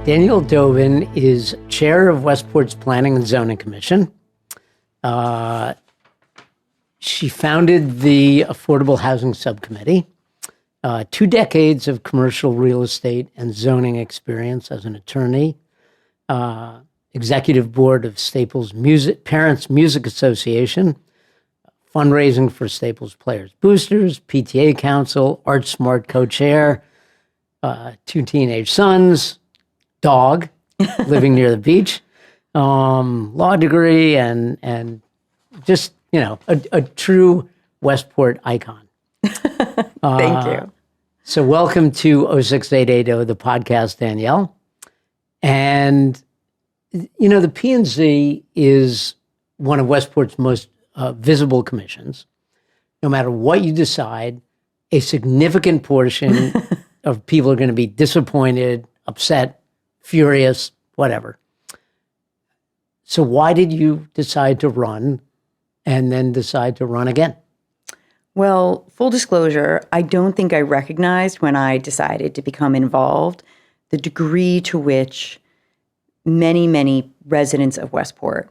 Danielle Dobbin is chair of Westport's Planning and Zoning Commission. She founded the Affordable Housing Subcommittee. 2 decades of commercial real estate and zoning experience as an attorney. Executive board of Staples Parents Music Association. Fundraising for Staples Players Boosters, PTA Council, Art Smart co-chair, 2 teenage sons, dog, living near the beach, law degree, and just, a true Westport icon. Thank you. So welcome to 06880, the podcast, Danielle. And, the P&Z is one of Westport's most visible commissions. No matter what you decide, a significant portion of people are going to be disappointed, upset, furious, whatever. So why did you decide to run and then decide to run again? Well, full disclosure, I don't think I recognized when I decided to become involved the degree to which many, many residents of Westport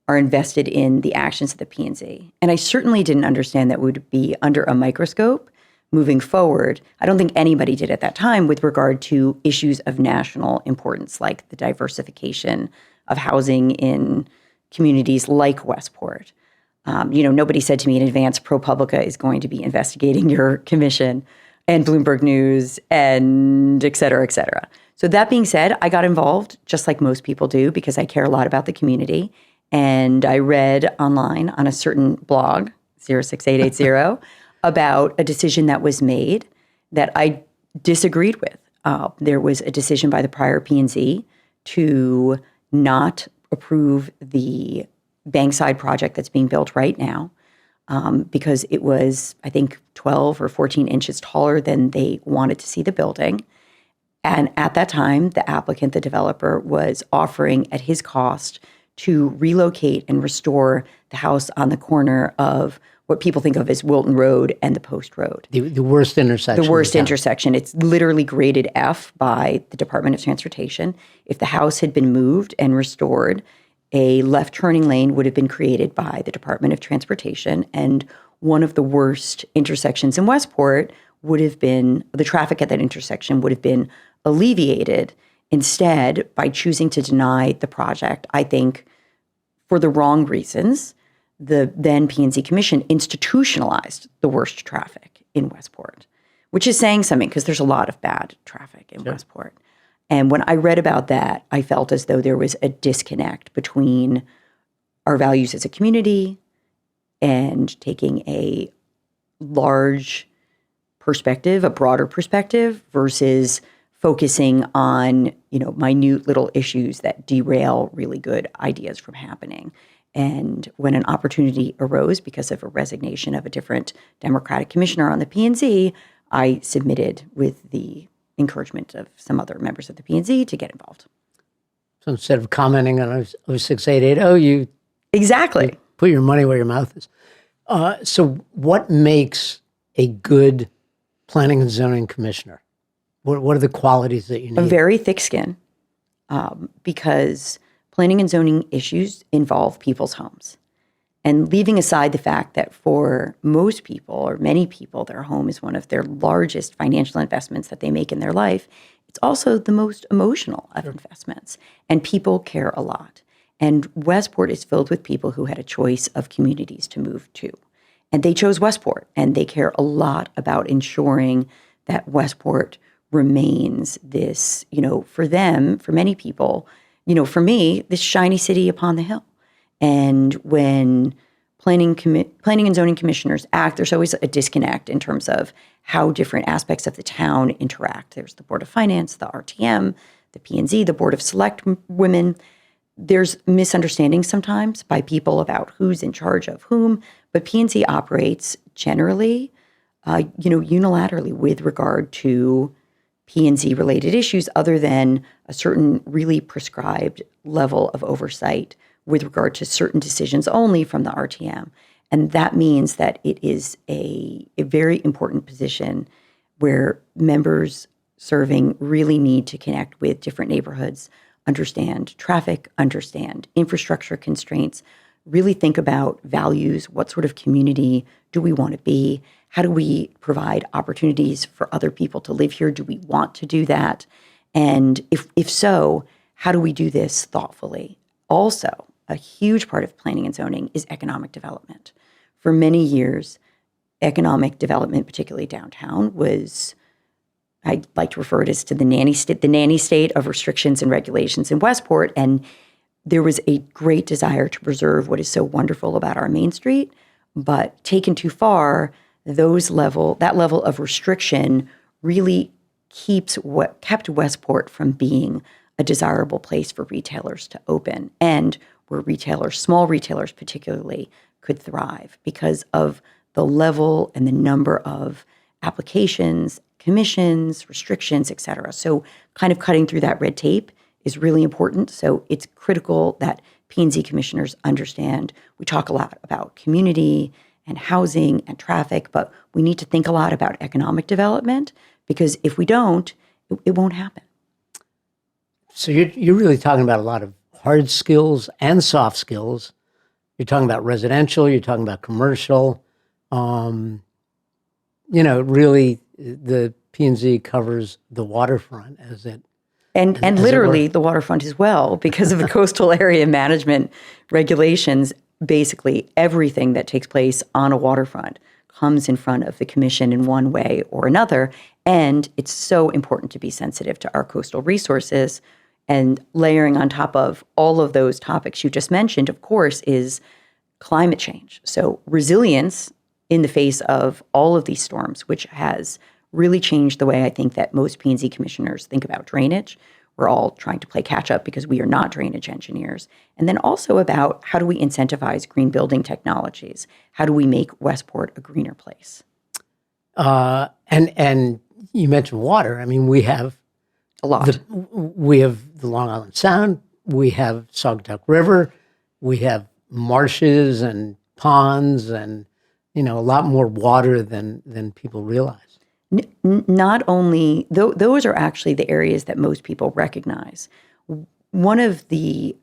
are invested in the actions of the P&Z. And I certainly didn't understand that we would be under a microscope moving forward. I don't think anybody did at that time with regard to issues of national importance, like the diversification of housing in communities like Westport. Nobody said to me in advance, ProPublica is going to be investigating your commission, and Bloomberg News, and et cetera, et cetera. So that being said, I got involved just like most people do because I care a lot about the community. And I read online on a certain blog, 06880, about a decision that was made that I disagreed with. There was a decision by the prior P&Z to not approve the Bankside project that's being built right now because it was, I think, 12 or 14 inches taller than they wanted to see the building. And at that time, the applicant, the developer, was offering at his cost to relocate and restore the house on the corner of what people think of as Wilton Road and the Post Road. The worst intersection. The worst intersection. It's literally graded F by the Department of Transportation. If the house had been moved and restored, a left turning lane would have been created by the Department of Transportation. And one of the worst intersections in Westport would have been, the traffic at that intersection would have been alleviated. Instead, by choosing to deny the project, I think for the wrong reasons, the then P&Z Commission institutionalized the worst traffic in Westport, which is saying something because there's a lot of bad traffic in Westport. And when I read about that, I felt as though there was a disconnect between our values as a community and taking a large perspective, a broader perspective, versus focusing on, minute little issues that derail really good ideas from happening. And when an opportunity arose because of a resignation of a different Democratic commissioner on the P&Z, I submitted with the encouragement of some other members of the P&Z to get involved. So instead of commenting on 06880, you exactly you put your money where your mouth is. So what makes a good planning and zoning commissioner? What are the qualities that you need? A very thick skin, because planning and zoning issues involve people's homes. And leaving aside the fact that for most people, or many people, their home is one of their largest financial investments that they make in their life, it's also the most emotional of investments. And people care a lot. And Westport is filled with people who had a choice of communities to move to. And they chose Westport, and they care a lot about ensuring that Westport remains this, for them, for many people, for me, this shiny city upon the hill. And when planning and zoning commissioners act, there's always a disconnect in terms of how different aspects of the town interact. There's the Board of Finance, the RTM, the P&Z, the Board of Select Women. There's misunderstandings sometimes by people about who's in charge of whom, but P&Z operates generally, unilaterally with regard to P&Z related issues other than a certain really prescribed level of oversight with regard to certain decisions only from the RTM. And that means that it is a very important position where members serving really need to connect with different neighborhoods, understand traffic, understand infrastructure constraints, really think about values. What sort of community do we want to be? How do we provide opportunities for other people to live here? Do we want to do that? And if so, how do we do this thoughtfully? Also, a huge part of planning and zoning is economic development. For many years, economic development, particularly downtown, was, I like to refer it as to the nanny state of restrictions and regulations in Westport. And there was a great desire to preserve what is so wonderful about our Main Street, but taken too far, that level of restriction really kept Westport from being a desirable place for retailers to open, and where small retailers particularly, could thrive because of the level and the number of applications, commissions, restrictions, et cetera. So kind of cutting through that red tape is really important. So it's critical that P&Z commissioners understand. We talk a lot about community and housing and traffic, but we need to think a lot about economic development, because if we don't, it won't happen. So you're really talking about a lot of hard skills and soft skills. You're talking about residential, you're talking about commercial. Really the P&Z covers the waterfront and literally the waterfront as well, because of the coastal area management regulations. Basically, everything that takes place on a waterfront comes in front of the commission in one way or another. And it's so important to be sensitive to our coastal resources. And layering on top of all of those topics you just mentioned, of course, is climate change. So resilience in the face of all of these storms, which has really changed the way I think that most P&Z commissioners think about drainage. We're all trying to play catch up because we are not drainage engineers. And then also about how do we incentivize green building technologies? How do we make Westport a greener place? And you mentioned water. I mean, we have a lot. We have the Long Island Sound. We have Saugatuck River. We have marshes and ponds, and a lot more water than people realize. Not only those are actually the areas that most people recognize. One of the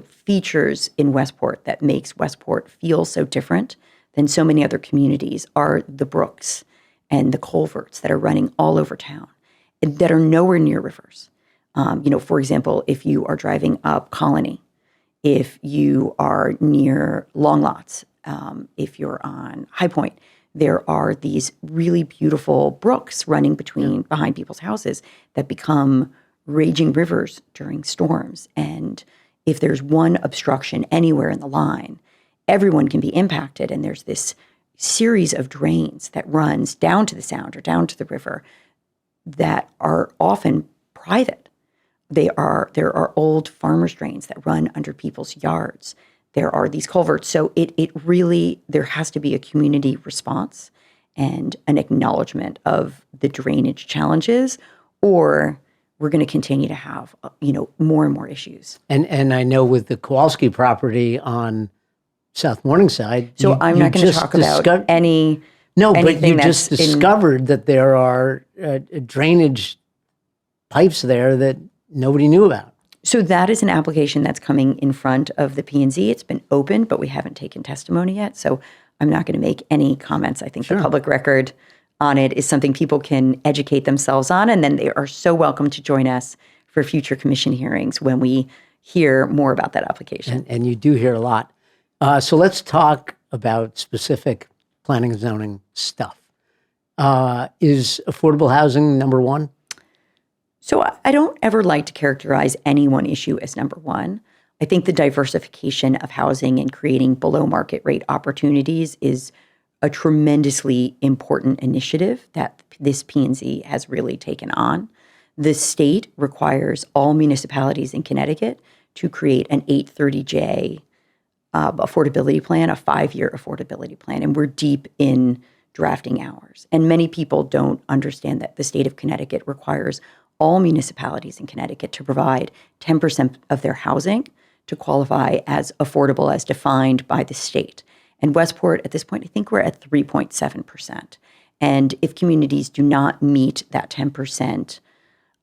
features in Westport that makes Westport feel so different than so many other communities are the brooks and the culverts that are running all over town that are nowhere near rivers. For example, if you are driving up Colony, if you are near Long Lots, if you're on High Point, there are these really beautiful brooks running behind people's houses that become raging rivers during storms. And if there's one obstruction anywhere in the line, everyone can be impacted. And there's this series of drains that runs down to the Sound or down to the river that are often private. There are old farmers' drains that run under people's yards. There are these culverts. So it really, there has to be a community response and an acknowledgement of the drainage challenges, or we're going to continue to have, more and more issues. And I know with the Kowalski property on South Morningside. So I'm not going to talk about any. No, but you just discovered that there are drainage pipes there that nobody knew about. So that is an application that's coming in front of the P&Z. It's been open, but we haven't taken testimony yet. So I'm not going to make any comments. I think the public record on it is something people can educate themselves on. And then they are so welcome to join us for future commission hearings when we hear more about that application. And you do hear a lot. So let's talk about specific planning and zoning stuff. Is affordable housing number one? So I don't ever like to characterize any one issue as number one. I think the diversification of housing and creating below market rate opportunities is a tremendously important initiative that this P&Z has really taken on. The state requires all municipalities in Connecticut to create an 830J affordability plan, a 5-year affordability plan, and we're deep in drafting ours. And many people don't understand that the state of Connecticut requires all municipalities in Connecticut to provide 10% of their housing to qualify as affordable as defined by the state. And Westport, at this point, I think we're at 3.7%. And if communities do not meet that 10%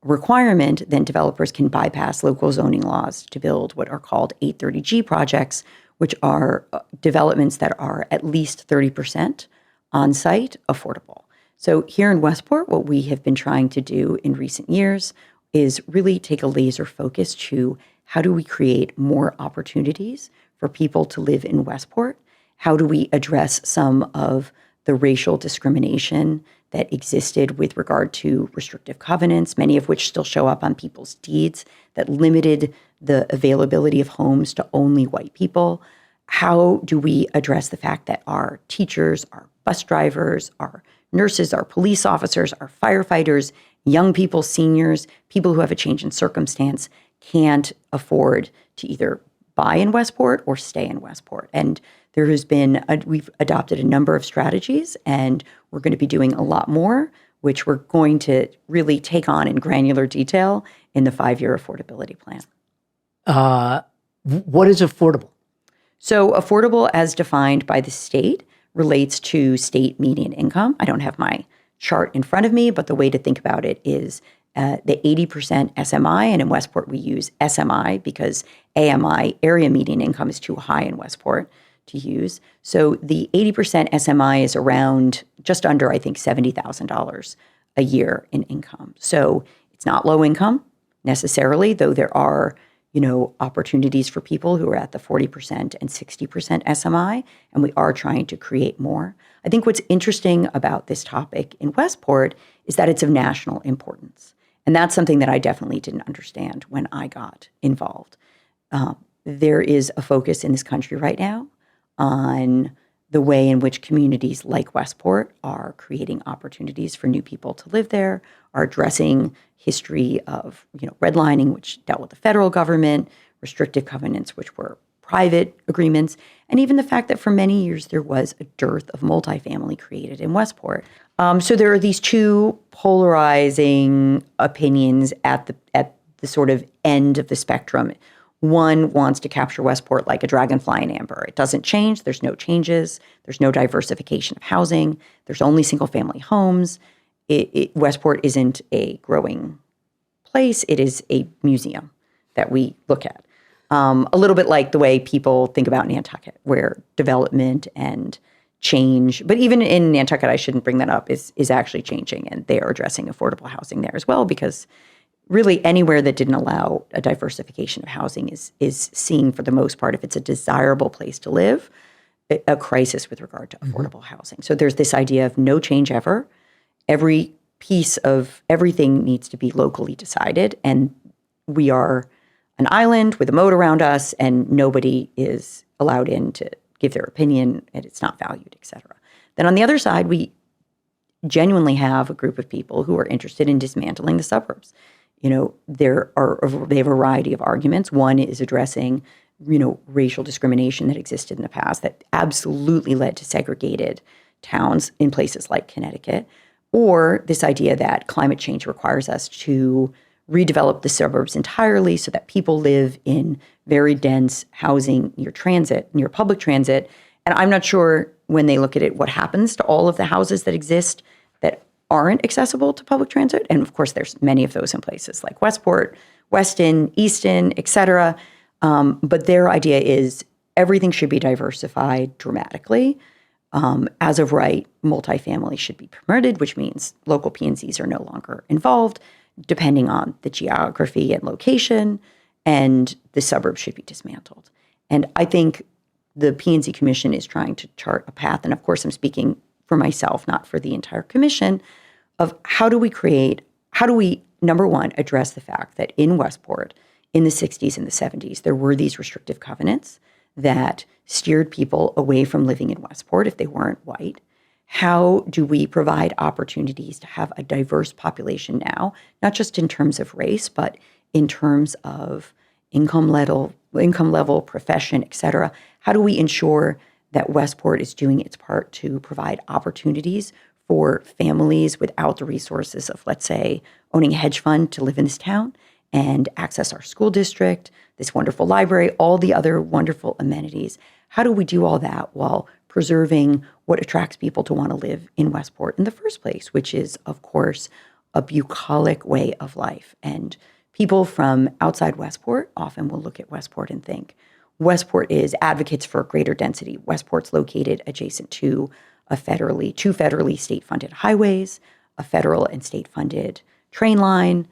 requirement, then developers can bypass local zoning laws to build what are called 830G projects, which are developments that are at least 30% on-site affordable. So here in Westport, what we have been trying to do in recent years is really take a laser focus to how do we create more opportunities for people to live in Westport? How do we address some of the racial discrimination that existed with regard to restrictive covenants, many of which still show up on people's deeds, that limited the availability of homes to only white people? How do we address the fact that our teachers, our bus drivers, our nurses, our police officers, our firefighters, young people, seniors, people who have a change in circumstance can't afford to either buy in Westport or stay in Westport? And there has been, we've adopted a number of strategies, and we're going to be doing a lot more, which we're going to really take on in granular detail in the 5-year affordability plan. What is affordable? So affordable, as defined by the state, relates to state median income. I don't have my chart in front of me, but the way to think about it is the 80% SMI, and in Westport we use SMI because AMI, area median income, is too high in Westport to use. So the 80% SMI is around just under, I think, $70,000 a year in income. So it's not low income necessarily, though there are, opportunities for people who are at the 40% and 60% SMI, and we are trying to create more. I think what's interesting about this topic in Westport is that it's of national importance. And that's something that I definitely didn't understand when I got involved. There is a focus in this country right now on the way in which communities like Westport are creating opportunities for new people to live there, are addressing history of redlining, which dealt with the federal government, restrictive covenants, which were private agreements, and even the fact that for many years there was a dearth of multifamily created in Westport. So there are these two polarizing opinions at the sort of end of the spectrum. One wants to capture Westport like a dragonfly in amber. It doesn't change. There's no changes. There's no diversification of housing. There's only single-family homes. Westport isn't a growing place. It is a museum that we look at. A little bit like the way people think about Nantucket, where development and change, but even in Nantucket, I shouldn't bring that up, is actually changing, and they are addressing affordable housing there as well, because really anywhere that didn't allow a diversification of housing is seeing, for the most part, if it's a desirable place to live, a crisis with regard to affordable housing. So there's this idea of no change ever. Every piece of everything needs to be locally decided, and we are an island with a moat around us, and nobody is allowed in to give their opinion, and it's not valued, et cetera. Then on the other side, we genuinely have a group of people who are interested in dismantling the suburbs. They have a variety of arguments. One is addressing, racial discrimination that existed in the past that absolutely led to segregated towns in places like Connecticut, or this idea that climate change requires us to redevelop the suburbs entirely so that people live in very dense housing near public transit. And I'm not sure, when they look at it, what happens to all of the houses that exist that aren't accessible to public transit. And of course, there's many of those in places like Westport, Weston, Easton, et cetera. But their idea is everything should be diversified dramatically. As of right, multifamily should be permitted, which means local P&Zs are no longer involved, depending on the geography and location, and the suburbs should be dismantled. And I think the P&Z Commission is trying to chart a path, and of course I'm speaking for myself, not for the entire commission, of how do we, number one, address the fact that in Westport, in the 60s and the 70s, there were these restrictive covenants that steered people away from living in Westport if they weren't white. How do we provide opportunities to have a diverse population now, not just in terms of race, but in terms of income level, profession, et cetera? How do we ensure that Westport is doing its part to provide opportunities for families without the resources of, let's say, owning a hedge fund to live in this town and access our school district, this wonderful library, all the other wonderful amenities? How do we do all that while preserving what attracts people to want to live in Westport in the first place, which is, of course, a bucolic way of life. And people from outside Westport often will look at Westport and think, Westport is advocates for greater density. Westport's located adjacent to two federally state-funded highways, a federal and state-funded train line.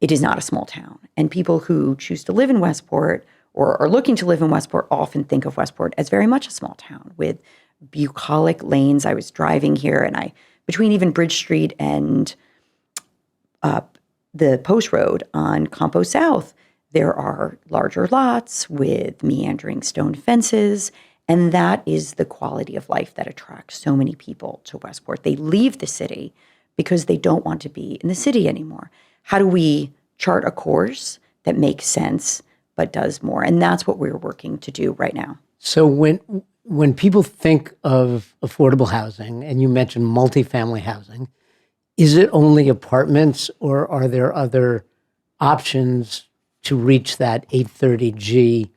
It is not a small town. And people who choose to live in Westport or are looking to live in Westport often think of Westport as very much a small town with bucolic lanes. I was driving here and between even Bridge Street and the Post Road on Campo South, there are larger lots with meandering stone fences. And that is the quality of life that attracts so many people to Westport. They leave the city because they don't want to be in the city anymore. How do we chart a course that makes sense but does more? And that's what we're working to do right now. So when people think of affordable housing, and you mentioned multifamily housing, is it only apartments or are there other options to reach that 830G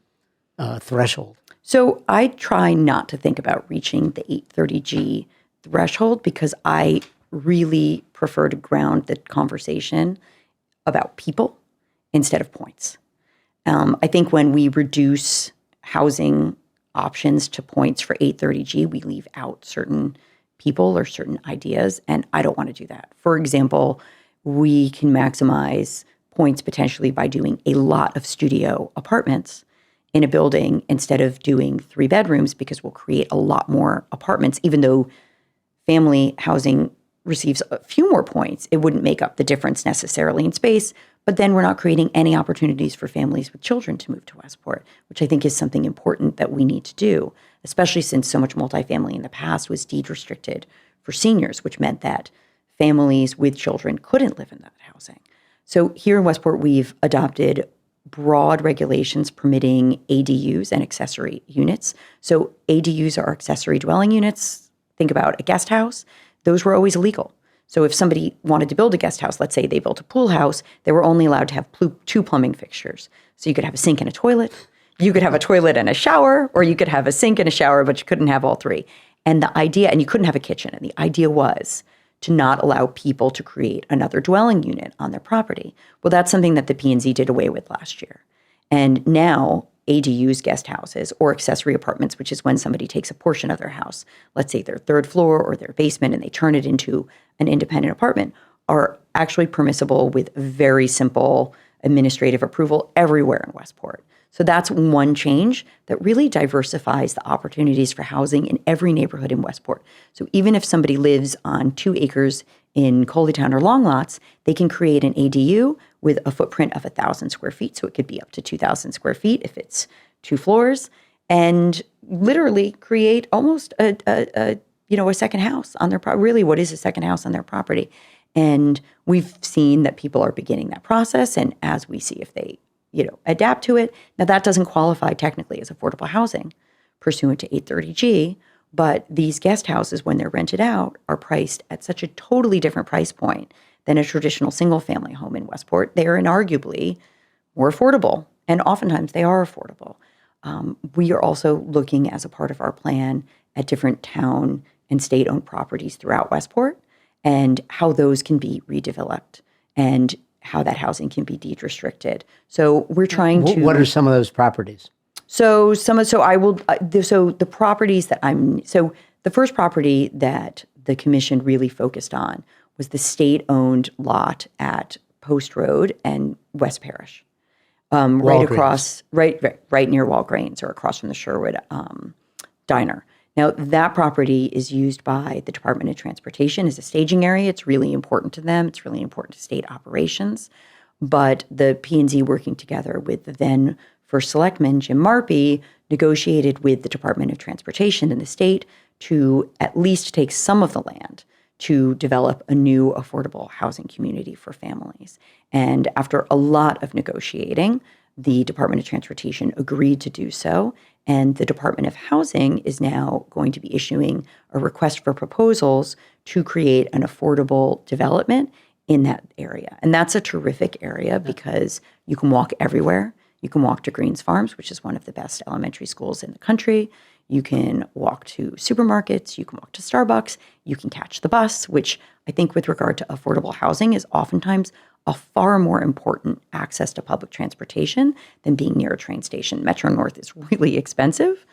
threshold? So I try not to think about reaching the 830G threshold because I really prefer to ground the conversation about people instead of points. I think when we reduce housing options to points for 830G, we leave out certain people or certain ideas, and I don't want to do that. For example, we can maximize points potentially by doing a lot of studio apartments in a building instead of doing 3 bedrooms because we'll create a lot more apartments. Even though family housing receives a few more points, it wouldn't make up the difference necessarily in space, but then we're not creating any opportunities for families with children to move to Westport, which I think is something important that we need to do, especially since so much multifamily in the past was deed restricted for seniors, which meant that families with children couldn't live in that housing. So here in Westport, we've adopted broad regulations permitting ADUs and accessory units. So ADUs are accessory dwelling units. Think about a guest house. Those were always illegal. So if somebody wanted to build a guest house, let's say they built a pool house, they were only allowed to have 2 plumbing fixtures. So you could have a sink and a toilet, you could have a toilet and a shower, or you could have a sink and a shower, but you couldn't have all 3. And the idea, and you couldn't have a kitchen. And the idea was to not allow people to create another dwelling unit on their property. Well, that's something that the P&Z did away with last year. And now ADUs, guest houses, or accessory apartments, which is when somebody takes a portion of their house, let's say their 3rd floor or their basement, and they turn it into an independent apartment, are actually permissible with very simple administrative approval everywhere in Westport. So that's one change that really diversifies the opportunities for housing in every neighborhood in Westport. So even if somebody lives on 2 acres in Coleytown or Longlots, they can create an ADU with a footprint of 1,000 square feet. So it could be up to 2,000 square feet if it's 2 floors, and literally create almost a second house on their property. Really, what is a second house on their property? And we've seen that people are beginning that process, and as we see if they adapt to it. Now, that doesn't qualify technically as affordable housing pursuant to 830G, but these guest houses, when they're rented out, are priced at such a totally different price point than a traditional single-family home in Westport. They are inarguably more affordable, and oftentimes they are affordable. We are also looking as a part of our plan at different town and state-owned properties throughout Westport and how those can be redeveloped and how that housing can be deed restricted. So we're trying to. What are some of those properties? So the properties that the first property that the commission really focused on was the state-owned lot at Post Road and West Parish, right across, right near Walgreens or across from the Sherwood Diner. Now, that property is used by the Department of Transportation as a staging area. It's really important to them. It's really important to state operations. But the P&Z, working together with the then First Selectman, Jim Marpy, negotiated with the Department of Transportation in the state to at least take some of the land to develop a new affordable housing community for families. And after a lot of negotiating, the Department of Transportation agreed to do so. And the Department of Housing is now going to be issuing a request for proposals to create an affordable development in that area. And that's a terrific area because you can walk everywhere. You can walk to Greens Farms, which is one of the best elementary schools in the country. You can walk to supermarkets, you can walk to Starbucks, you can catch the bus, which I think with regard to affordable housing is oftentimes a far more important access to public transportation than being near a train station. Metro North is really expensive.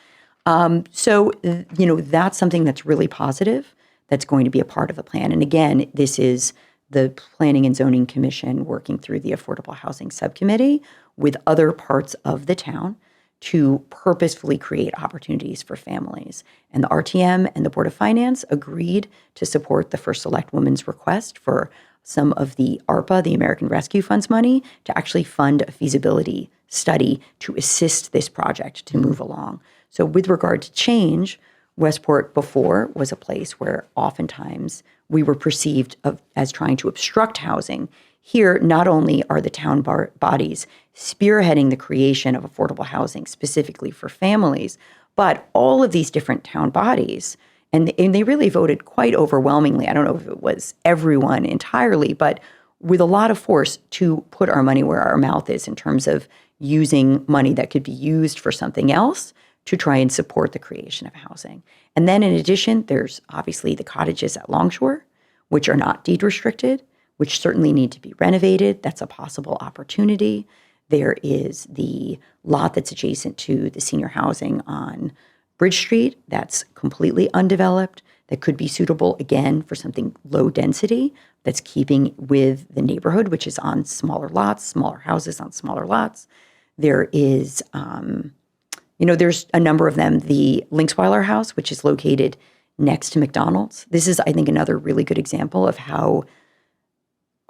So that's something that's really positive that's going to be a part of the plan. And again, this is the Planning and Zoning Commission working through the Affordable Housing Subcommittee with other parts of the town to purposefully create opportunities for families. And the RTM and the Board of Finance agreed to support the First Select Woman's request for some of the ARPA, the American Rescue Fund's money, to actually fund a feasibility study to assist this project to move along. So with regard to change, Westport before was a place where oftentimes we were perceived as trying to obstruct housing. Here, not only are the town bodies spearheading the creation of affordable housing specifically for families, but all of these different town bodies, and they really voted quite overwhelmingly. I don't know if it was everyone entirely, but with a lot of force to put our money where our mouth is in terms of using money that could be used for something else to try and support the creation of housing. And then in addition, there's obviously the cottages at Longshore, which are not deed restricted, which certainly need to be renovated. That's a possible opportunity. There is the lot that's adjacent to the senior housing on Bridge Street that's completely undeveloped, that could be suitable, again, for something low density that's keeping with the neighborhood, which is on smaller lots, smaller houses on smaller lots. There is, there's a number of them. The Linksweiler House, which is located next to McDonald's. This is, I think, another really good example of how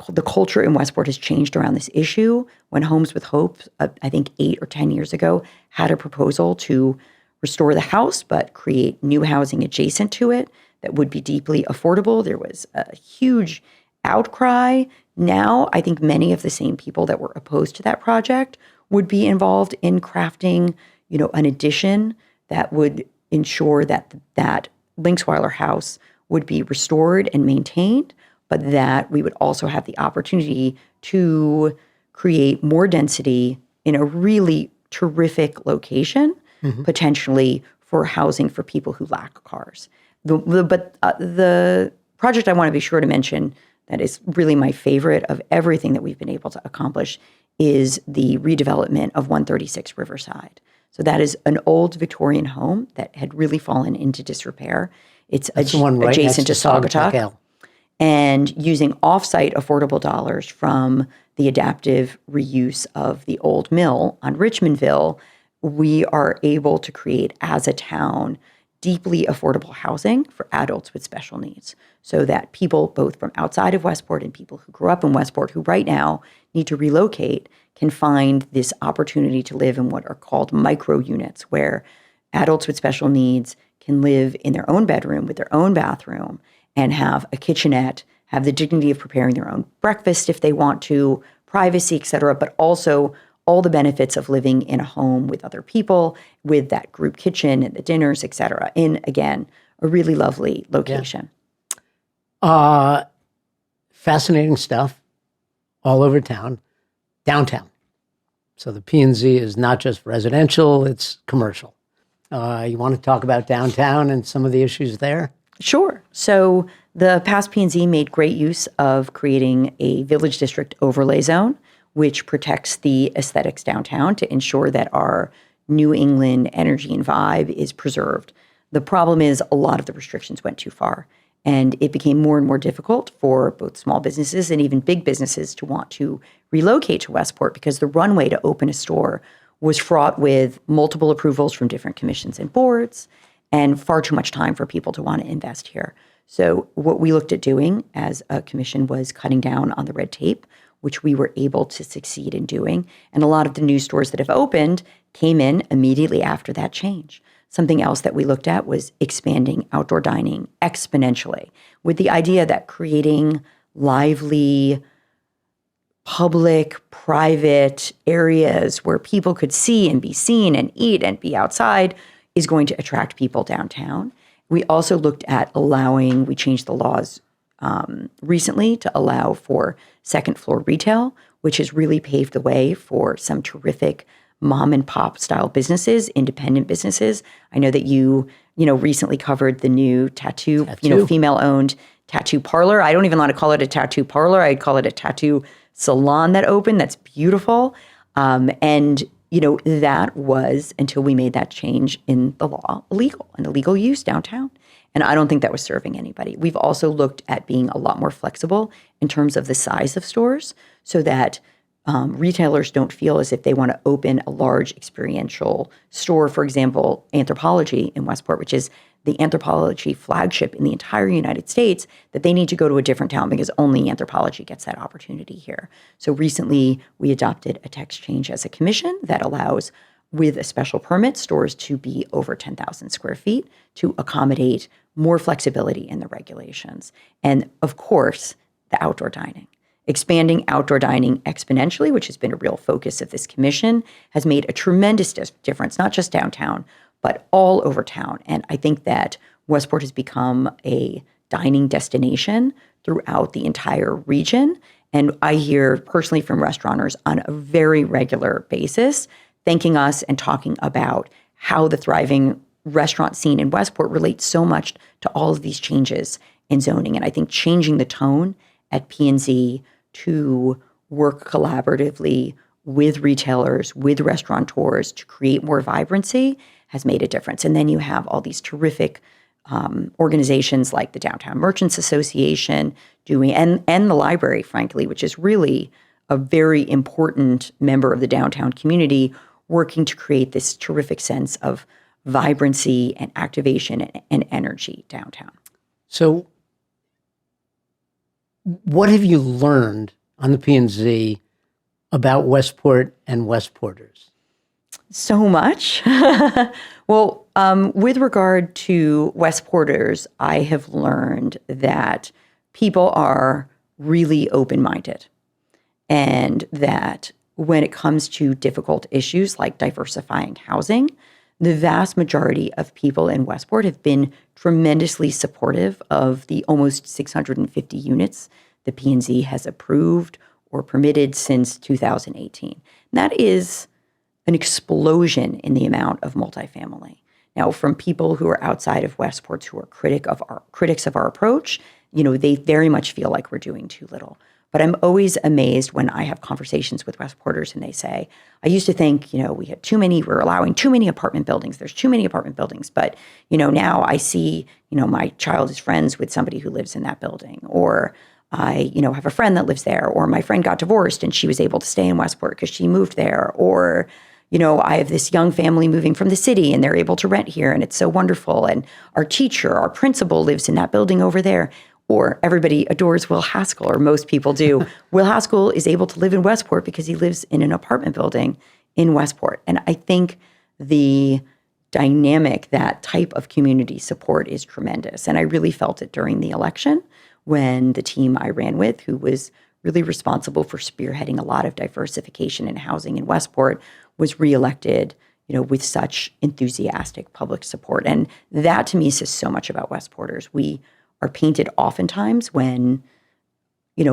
the culture in Westport has changed around this issue. When Homes with Hope, I think 8 or 10 years ago, had a proposal to restore the house, but create new housing adjacent to it that would be deeply affordable. There was a huge outcry. Now, I think many of the same people that were opposed to that project would be involved in crafting, an addition that would ensure that that Linksweiler house would be restored and maintained, but that we would also have the opportunity to create more density in a really terrific location, potentially for housing for people who lack cars. But the project I want to be sure to mention that is really my favorite of everything that we've been able to accomplish is the redevelopment of 136 Riverside. So that is an old Victorian home that had really fallen into disrepair. It's the one right adjacent to next to Saugatuck Saugatuck. And using off-site affordable dollars from the adaptive reuse of the old mill on Richmondville, we are able to create, as a town, deeply affordable housing for adults with special needs, so that people both from outside of Westport and people who grew up in Westport who right now need to relocate can find this opportunity to live in what are called micro units, where adults with special needs can live in their own bedroom with their own bathroom and have a kitchenette, have the dignity of preparing their own breakfast if they want to, privacy, et cetera, but also all the benefits of living in a home with other people, with that group kitchen and the dinners, et cetera, in, again, a really lovely location. Fascinating stuff all over town, downtown. So the P&Z is not just residential, it's commercial. You want to talk about downtown and some of the issues there? Sure. So the past P&Z made great use of creating a village district overlay zone, which protects the aesthetics downtown to ensure that our New England energy and vibe is preserved. The problem is a lot of the restrictions went too far, and it became more and more difficult for both small businesses and even big businesses to want to relocate to Westport because the runway to open a store was fraught with multiple approvals from different commissions and boards and far too much time for people to want to invest here. So what we looked at doing as a commission was cutting down on the red tape, which we were able to succeed in doing. And a lot of the new stores that have opened came in immediately after that change. Something else that we looked at was expanding outdoor dining exponentially, with the idea that creating lively, public, private areas where people could see and be seen and eat and be outside is going to attract people downtown. We also looked at we changed the laws recently to allow for second floor retail, which has really paved the way for some terrific mom and pop style businesses, independent businesses. I know that you recently covered the new tattoo. Female owned tattoo parlor. I don't even want to call it a tattoo parlor. I'd call it a tattoo salon that opened. That's beautiful. That was, until we made that change in the law, illegal, and illegal use downtown. And I don't think that was serving anybody. We've also looked at being a lot more flexible in terms of the size of stores so that retailers don't feel as if they want to open a large experiential store. For example, Anthropologie in Westport, which is the Anthropologie flagship in the entire United States, that they need to go to a different town because only Anthropologie gets that opportunity here. So recently, we adopted a text change as a commission that allows, with a special permit, stores to be over 10,000 square feet to accommodate more flexibility in the regulations. And of course, the outdoor dining. Expanding outdoor dining exponentially, which has been a real focus of this commission, has made a tremendous difference, not just downtown, but all over town. And I think that Westport has become a dining destination throughout the entire region. And I hear personally from restaurateurs on a very regular basis thanking us and talking about how the thriving restaurant scene in Westport relates so much to all of these changes in zoning. And I think changing the tone at P&Z to work collaboratively with retailers, with restaurateurs to create more vibrancy has made a difference. And then you have all these terrific organizations like the Downtown Merchants Association and the library, frankly, which is really a very important member of the downtown community, working to create this terrific sense of vibrancy and activation and energy downtown. So what have you learned on the P&Z about Westport and Westporters? So much. Well, with regard to Westporters, I have learned that people are really open-minded, and that when it comes to difficult issues like diversifying housing, the vast majority of people in Westport have been tremendously supportive of the almost 650 units the P&Z has approved or permitted since 2018. And that is an explosion in the amount of multifamily. Now, from people who are outside of Westport who are critics of our approach, they very much feel like we're doing too little. But I'm always amazed when I have conversations with Westporters and they say, I used to think, we're allowing too many apartment buildings. There's too many apartment buildings. But, now I see, my child is friends with somebody who lives in that building. Or I, have a friend that lives there. Or my friend got divorced and she was able to stay in Westport because she moved there. Or, I have this young family moving from the city and they're able to rent here and it's so wonderful. And our principal lives in that building over there. Or everybody adores Will Haskell, or most people do. Will Haskell is able to live in Westport because he lives in an apartment building in Westport. And I think the dynamic, that type of community support is tremendous. And I really felt it during the election when the team I ran with, who was really responsible for spearheading a lot of diversification in housing in Westport, was reelected, with such enthusiastic public support. And that to me says so much about Westporters. We are painted oftentimes when,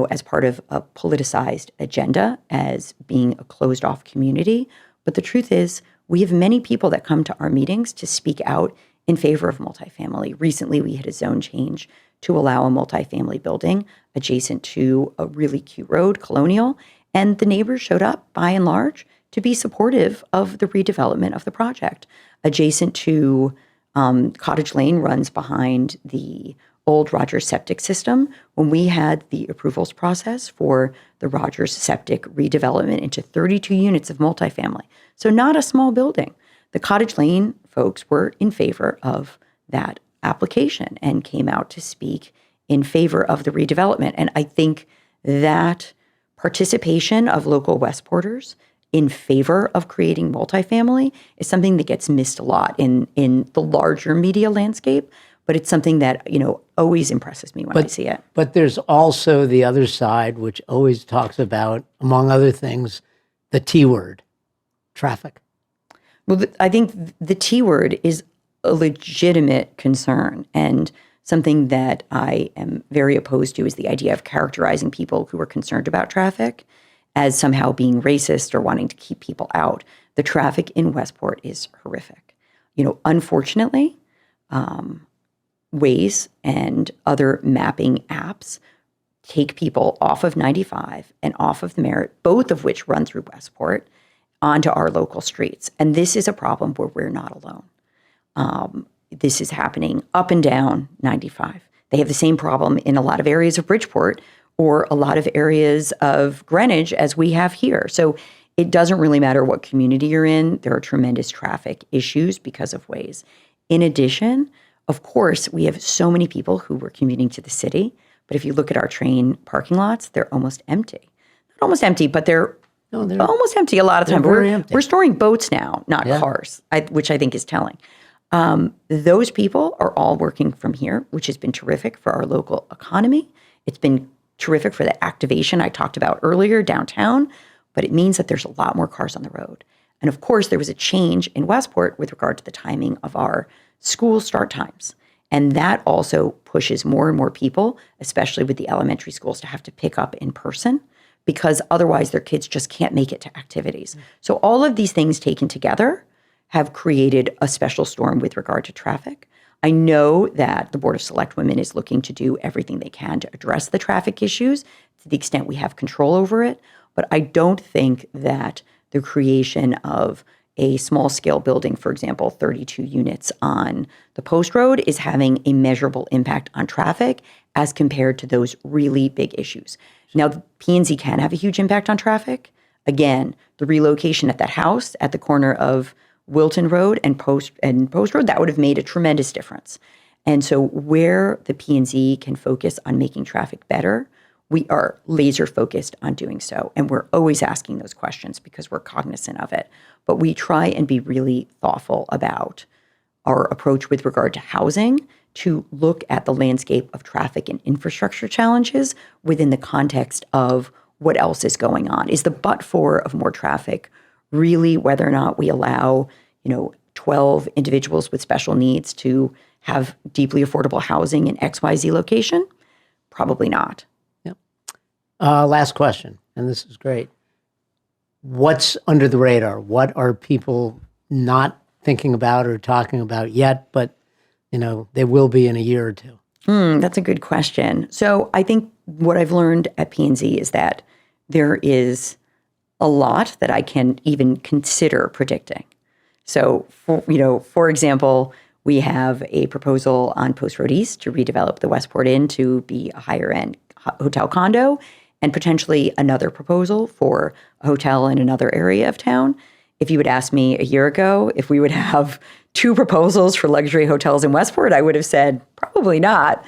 as part of a politicized agenda as being a closed off community. But the truth is, we have many people that come to our meetings to speak out in favor of multifamily. Recently, we had a zone change to allow a multifamily building adjacent to a really cute road, Colonial, and the neighbors showed up, by and large, to be supportive of the redevelopment of the project. Adjacent to Cottage Lane runs behind the old Rogers septic system. When we had the approvals process for the Rogers septic redevelopment into 32 units of multifamily, so not a small building, the Cottage Lane folks were in favor of that application and came out to speak in favor of the redevelopment. And I think that participation of local Westporters in favor of creating multifamily is something that gets missed a lot in the larger media landscape. But it's something that, always impresses me when I see it. But there's also the other side, which always talks about, among other things, the T word, traffic. Well, I think the T word is a legitimate concern, and something that I am very opposed to is the idea of characterizing people who are concerned about traffic as somehow being racist or wanting to keep people out. The traffic in Westport is horrific. Unfortunately, Waze and other mapping apps take people off of 95 and off of the Merritt, both of which run through Westport, onto our local streets. And this is a problem where we're not alone. This is happening up and down 95. They have the same problem in a lot of areas of Bridgeport or a lot of areas of Greenwich as we have here. So it doesn't really matter what community you're in. There are tremendous traffic issues because of Waze. In addition, of course, we have so many people who were commuting to the city. But if you look at our train parking lots, they're almost empty. Not almost empty, but they're almost empty a lot of the time. We're storing boats now, not cars, which I think is telling. Those people are all working from here, which has been terrific for our local economy. It's been terrific for the activation I talked about earlier downtown, but it means that there's a lot more cars on the road. And of course, there was a change in Westport with regard to the timing of our school start times. And that also pushes more and more people, especially with the elementary schools, to have to pick up in person because otherwise their kids just can't make it to activities. So all of these things taken together have created a special storm with regard to traffic. I know that the Board of Selectwomen is looking to do everything they can to address the traffic issues to the extent we have control over it. But I don't think that the creation of a small-scale building, for example, 32 units on the Post Road, is having a measurable impact on traffic as compared to those really big issues. Now, the P&Z can have a huge impact on traffic. Again, the relocation at that house at the corner of Wilton Road and Post Road, that would have made a tremendous difference. And so where the P&Z can focus on making traffic better, we are laser focused on doing so. And we're always asking those questions because we're cognizant of it. But we try and be really thoughtful about our approach with regard to housing to look at the landscape of traffic and infrastructure challenges within the context of what else is going on. Is the but-for of more traffic really whether or not we allow, 12 individuals with special needs to have deeply affordable housing in XYZ location? Probably not. Last question, and this is great. What's under the radar? What are people not thinking about or talking about yet, but they will be in a year or two? That's a good question. So I think what I've learned at P&Z is that there is a lot that I can even consider predicting. So, for example, we have a proposal on Post Road East to redevelop the Westport Inn to be a higher-end hotel condo, and potentially another proposal for a hotel in another area of town. If you would ask me a year ago if we would have two proposals for luxury hotels in Westport, I would have said probably not.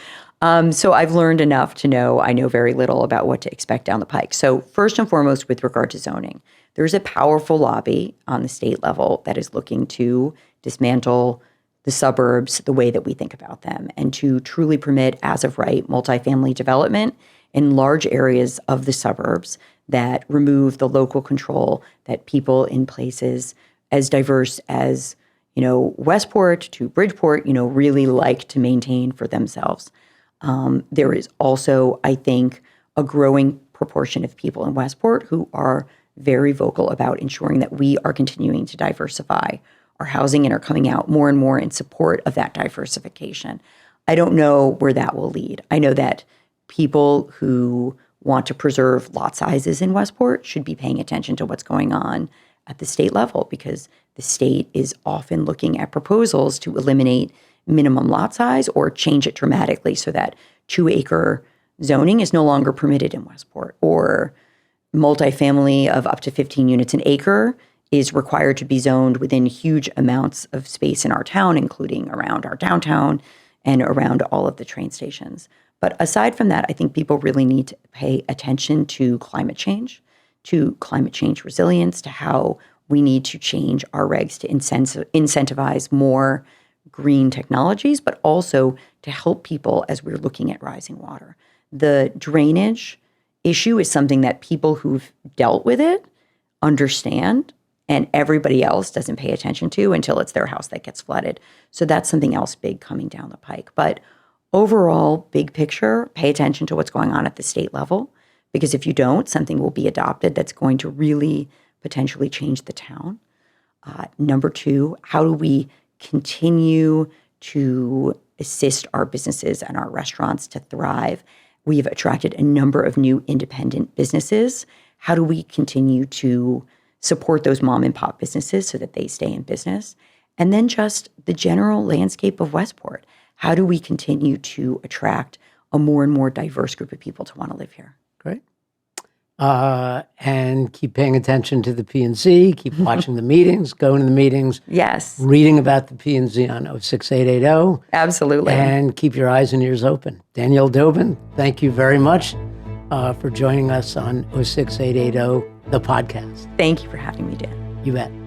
So I've learned enough to know I know very little about what to expect down the pike. So first and foremost, with regard to zoning, there's a powerful lobby on the state level that is looking to dismantle the suburbs the way that we think about them and to truly permit, as of right, multifamily development in large areas of the suburbs that remove the local control that people in places as diverse as, Westport to Bridgeport, really like to maintain for themselves. There is also, I think, a growing proportion of people in Westport who are very vocal about ensuring that we are continuing to diversify our housing and are coming out more and more in support of that diversification. I don't know where that will lead. I know that people who want to preserve lot sizes in Westport should be paying attention to what's going on at the state level because the state is often looking at proposals to eliminate minimum lot size or change it dramatically so that 2-acre zoning is no longer permitted in Westport, or multifamily of up to 15 units an acre is required to be zoned within huge amounts of space in our town, including around our downtown and around all of the train stations. But aside from that, I think people really need to pay attention to climate change resilience, to how we need to change our regs to incentivize more green technologies, but also to help people as we're looking at rising water. The drainage issue is something that people who've dealt with it understand, and everybody else doesn't pay attention to until it's their house that gets flooded. So that's something else big coming down the pike. But overall, big picture, pay attention to what's going on at the state level, because if you don't, something will be adopted that's going to really potentially change the town. Number two, how do we continue to assist our businesses and our restaurants to thrive? We've attracted a number of new independent businesses. How do we continue to support those mom and pop businesses so that they stay in business? And then just the general landscape of Westport. How do we continue to attract a more and more diverse group of people to want to live here? Great. And keep paying attention to the P&Z, keep watching the meetings, going to the meetings. Yes. Reading about the P&Z on 06880. Absolutely. And keep your eyes and ears open. Danielle Dobbin, thank you very much for joining us on 06880, the podcast. Thank you for having me, Dan. You bet.